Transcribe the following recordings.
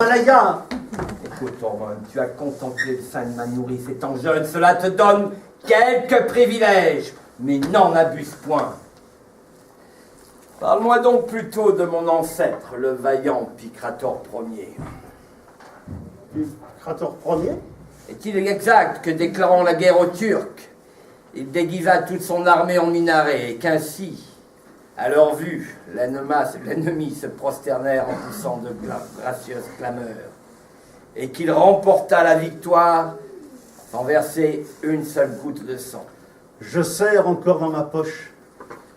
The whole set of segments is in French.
Malaya. Écoute, Ormond, tu as contemplé le sein de ma nourrice étant jeune, cela te donne quelques privilèges, mais n'en abuse point. Parle-moi donc plutôt de mon ancêtre, le vaillant Picrator Ier. Picrator Ier? Est-il exact que, déclarant la guerre aux Turcs, il déguisa toute son armée en minaret et qu'ainsi, à leur vue, l'ennemi se prosternèrent en poussant de gracieuses clameurs, et qu'il remporta la victoire sans verser une seule goutte de sang? Je serre encore dans ma poche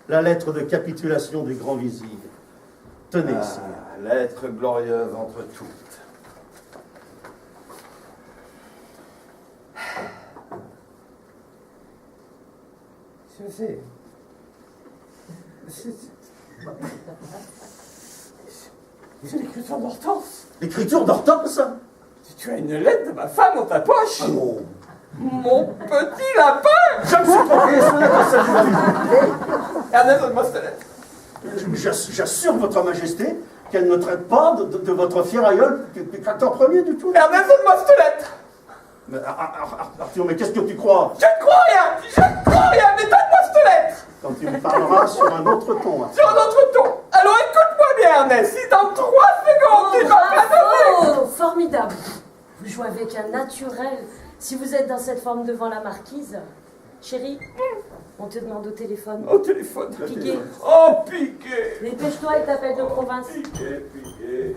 la lettre de capitulation du grand vizir. Tenez, sire. Lettre glorieuse entre toutes. Je sais. C'est l'écriture d'Hortense. L'écriture d'Hortense? Tu as une lettre de ma femme dans ta poche. Ah non. Mon petit lapin. Je me suis trompé, ce n'est pas ça que je Ernest, donne-moi cette lettre. J'assure votre majesté qu'elle ne traite pas de votre fier aïeul Picrator Ier du tout. Ernest, donne-moi cette lettre. Mais, Arthur, mais qu'est-ce que tu crois? Je ne crois rien. Je ne crois rien, mais donne-moi cette lettre. Quand tu me parleras sur un autre ton. Arthur. Sur un autre ton. Alors écoute-moi bien, Ernest. Si dans 3 secondes tu ne vas pas donner. Oh, formidable. Vous jouez avec un naturel. Si vous êtes dans cette forme devant la marquise, chérie, on te demande au téléphone. Au téléphone. Piqué. Oh, Piqué. Dépêche-toi et t'appelles de province. Piqué, Piqué.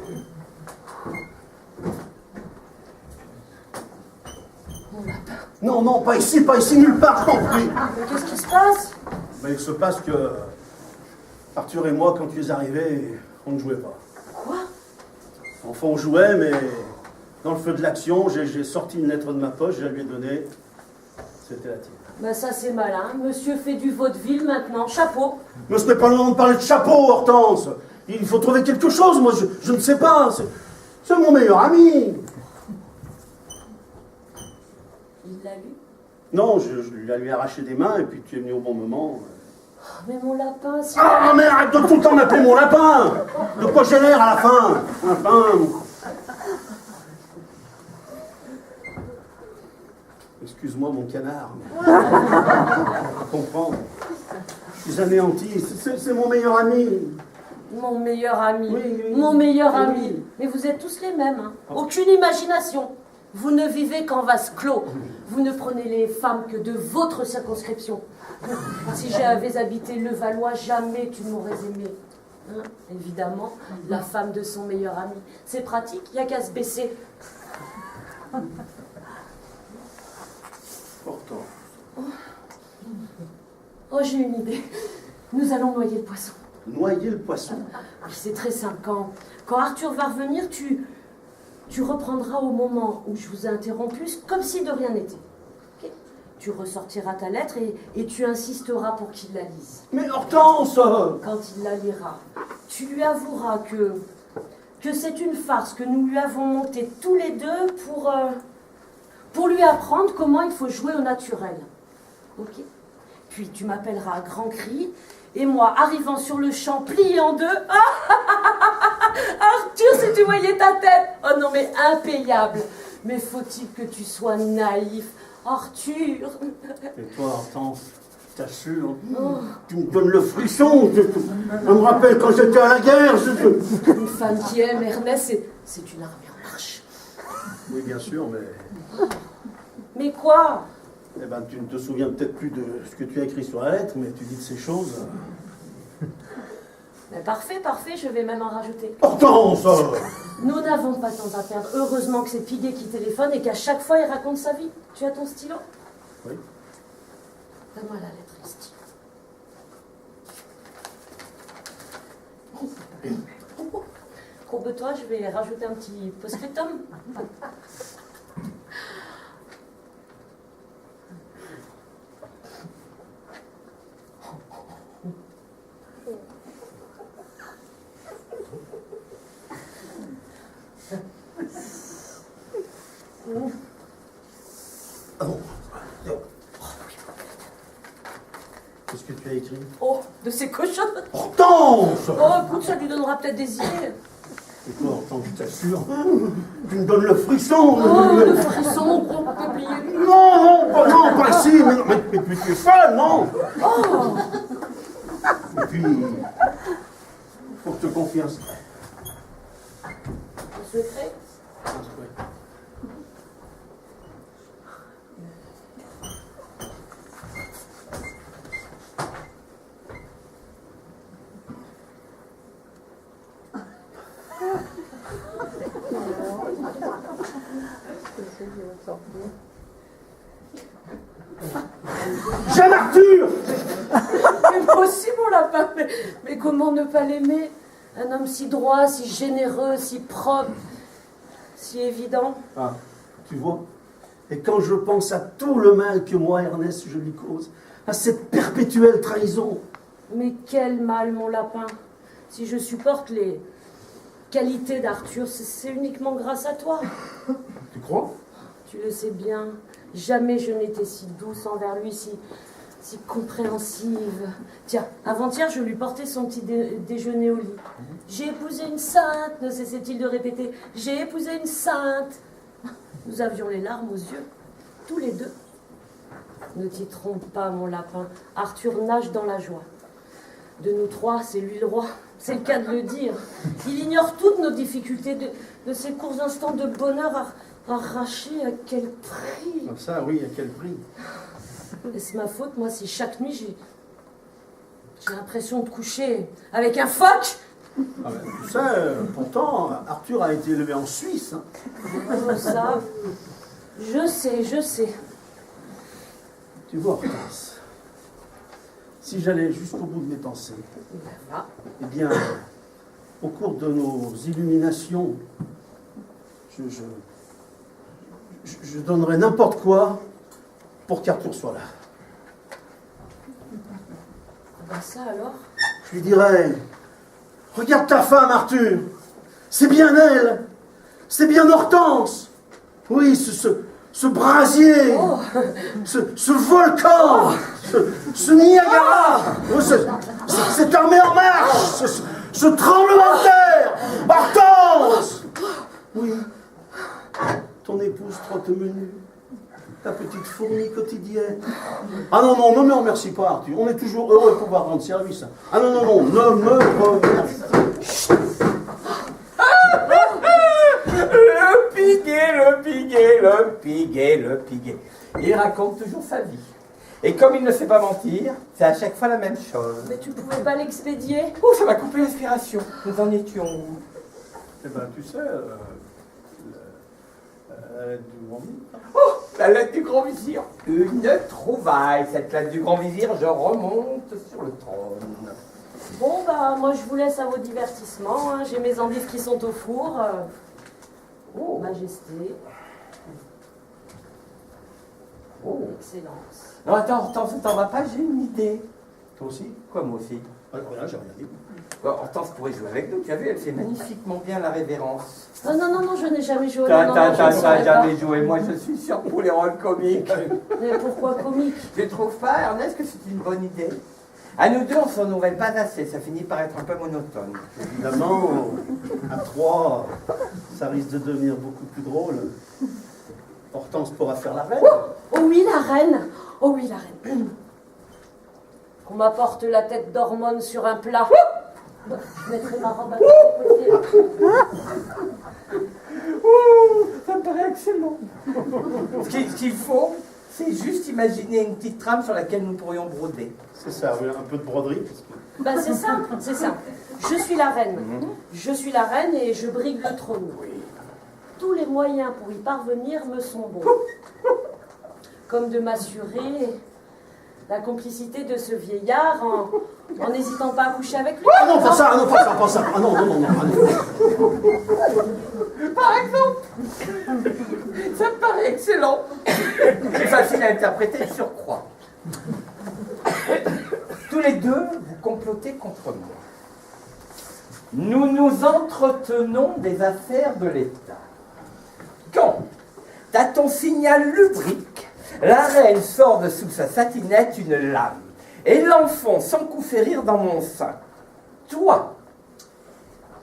Mon lapin. Non, non, pas ici, nulle part, je t'en prie. Mais qu'est-ce qui se passe? Mais il se passe que Arthur et moi, quand tu es arrivé, on ne jouait pas. Quoi? Enfin, on jouait, mais dans le feu de l'action, j'ai sorti une lettre de ma poche, je la lui ai donnée. C'était la tienne. Ben ça c'est malin. Monsieur fait du vaudeville maintenant. Chapeau. Mais ce n'est pas le moment de parler de chapeau, Hortense. Il faut trouver quelque chose, moi je ne sais pas. C'est mon meilleur ami. Il l'a lu? Non, je lui ai arraché des mains et puis tu es venu au bon moment. Oh, mais mon lapin, si... Ah, mais arrête de tout le temps m'appeler mon lapin. De quoi j'ai l'air à la fin? Lapin. Excuse-moi, mon canard. Je comprends. Je suis anéanti. C'est mon meilleur ami. Mon meilleur ami. Oui. Mon meilleur Oui. ami. Mais vous êtes tous les mêmes. Hein. Aucune imagination. Vous ne vivez qu'en vase clos. Vous ne prenez les femmes que de votre circonscription. Si j'avais habité Levallois, jamais tu ne m'aurais aimé. Hein, évidemment, la femme de son meilleur ami. C'est pratique, il n'y a qu'à se baisser. Pourtant. Oh, j'ai une idée. Nous allons noyer le poisson. Noyer le poisson. Oui, c'est très simple. Quand Arthur va revenir, tu reprendras au moment où je vous ai interrompu, comme si de rien n'était. Okay? Tu ressortiras ta lettre et tu insisteras pour qu'il la lise. Mais Hortense! Quand il la lira, tu lui avoueras que c'est une farce que nous lui avons montée tous les deux pour lui apprendre comment il faut jouer au naturel. Ok? Puis tu m'appelleras à grands cris, et moi, arrivant sur le champ, plié en deux, Arthur, si tu voyais ta tête! Oh non, mais impayable! Mais faut-il que tu sois naïf, Arthur? Et toi, Hortense, t'assures, tu me donnes le frisson. Ça me rappelle quand j'étais à la guerre. Une femme qui aime Ernest, c'est une armée en marche. Oui, bien sûr, mais... Mais quoi? Eh ben, tu ne te souviens peut-être plus de ce que tu as écrit sur la lettre, mais tu dis de ces choses. Mais parfait, je vais même en rajouter. Hortense! Nous n'avons pas de temps à perdre. Heureusement que c'est Piguet qui téléphone et qu'à chaque fois il raconte sa vie. Tu as ton stylo? Oui. Donne-moi la lettre et le stylo. Courbe-toi, je vais rajouter un petit post-scriptum. Ah bon? Qu'est-ce que tu as écrit? Oh, de ces cochons. Hortense! Oh, écoute, ça lui donnera peut-être des idées. Et toi, Hortense, je t'assure, tu me donnes le frisson. Oh, le frisson, gros peuplier. Non, pas ici. Mais tu es folle, non? Oh, Et puis, faut que je te confie un secret. un secret? Un secret. J'aime Arthur. Mais moi aussi, mon lapin. Mais comment ne pas l'aimer? Un homme si droit, si généreux, si propre, si évident. Ah, tu vois? Et quand je pense à tout le mal que moi, Ernest, je lui cause, à cette perpétuelle trahison. Mais quel mal, mon lapin. Si je supporte les qualités d'Arthur, c'est uniquement grâce à toi. Tu crois? Tu le sais bien, jamais je n'étais si douce envers lui, si compréhensive. Tiens, avant-hier, je lui portais son petit déjeuner au lit. J'ai épousé une sainte, ne cessait-il de répéter. J'ai épousé une sainte. Nous avions les larmes aux yeux, tous les deux. Ne t'y trompe pas, mon lapin. Arthur nage dans la joie. De nous trois, c'est lui le roi. C'est le cas de le dire. Il ignore toutes nos difficultés, de ces courts instants de bonheur arrachés à quel prix. Ça, oui, à quel prix? Est-ce ma faute, moi, si chaque nuit j'ai l'impression de coucher avec un phoque? Ah ben, tu sais, pourtant, Arthur a été élevé en Suisse. Hein. Ça, je sais. Tu vois, Hortense, si j'allais jusqu'au bout de mes pensées, Ben va. eh bien, au cours de nos illuminations, je donnerais n'importe quoi pour qu'Arthur soit là. Ben ça alors? Je lui dirais, regarde ta femme, Arthur, c'est bien elle, c'est bien Hortense. Oui, ce brasier, Oh. ce volcan, ce Niagara, cette armée en marche, ce tremblement de terre, Hortense. Oui, ton épouse trotte menu, ta petite fourmi quotidienne. Ah non, ne me remercie pas, Arthur, on est toujours heureux de pouvoir rendre service. Ah non, ne me remercie pas. Le piguet. Il raconte toujours sa vie. Et comme il ne sait pas mentir, c'est à chaque fois la même chose. Mais tu pouvais pas l'expédier? Oh, ça m'a coupé l'inspiration. Nous en étions où? Eh ben, tu sais, la lettre du grand vizir. Oh, la lettre du grand vizir. Une trouvaille. Cette lettre du grand vizir, je remonte sur le trône. Bon, bah, moi, je vous laisse à vos divertissements. Hein. J'ai mes endives qui sont au four. Oh, Majesté. oh. Excellence. Non, attends, t'en vas pas, j'ai une idée. Toi aussi? Quoi, moi aussi? Voilà, j'ai rien dit. Hortense pourrait jouer avec nous, tu as vu, elle fait magnifiquement bien la révérence. Non, je n'ai jamais joué. T'as jamais joué, moi je suis sûr pour les rôles comiques. Mais pourquoi comique? Tu trouves pas, Ernest, que c'est une bonne idée? À nous deux, on s'en nourrit pas assez, ça finit par être un peu monotone. Évidemment, à trois, ça risque de devenir beaucoup plus drôle. Hortense pourra faire la reine. Oh oui, la reine. Oh oui, la reine. Qu'on m'apporte la tête d'hormone sur un plat. Je mettrai ma robe à côté. Ça me paraît excellent. Ce qu'il faut, c'est juste imaginer une petite trame sur laquelle nous pourrions broder. C'est ça, oui, un peu de broderie. Parce que... Ben c'est ça. Je suis la reine. Je suis la reine et je brigue le trône. Tous les moyens pour y parvenir me sont bons. Comme de m'assurer la complicité de ce vieillard en n'hésitant pas à coucher avec lui. Ah non, pas ça. Ah non. Par exemple, ça me paraît excellent. C'est facile à interpréter, je surcroît. Tous les deux, vous complotez contre moi. Nous nous entretenons des affaires de l'État. Quand, à ton signal lubrique, la reine sort de sous sa satinette une lame et l'enfonce sans coup férir dans mon sein. Toi,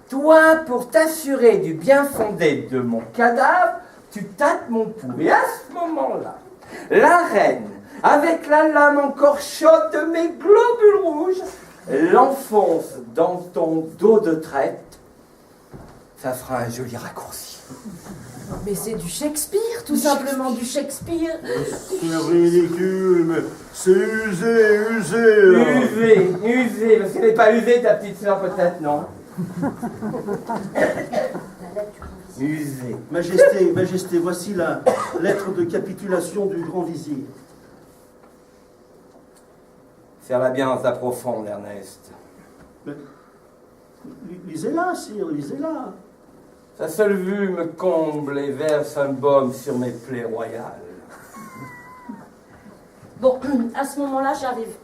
Toi, pour t'assurer du bien fondé de mon cadavre, tu tâtes mon pouls. Et à ce moment-là, la reine, avec la lame encore chaude de mes globules rouges, l'enfonce dans ton dos de traite. Ça fera un joli raccourci. Mais c'est du Shakespeare, tout simplement, du Shakespeare. C'est ridicule, mais c'est usé, usé. Usé, parce qu'elle n'est pas usée, ta petite soeur, peut-être, non? Usé. Majesté, Majesté, voici la lettre de capitulation du grand vizir. Serre-la bien dans ta profonde, Ernest. Mais, lisez-la, sire, lisez-la. Sa seule vue me comble et verse un baume sur mes plaies royales. Bon, à ce moment-là, j'arrive.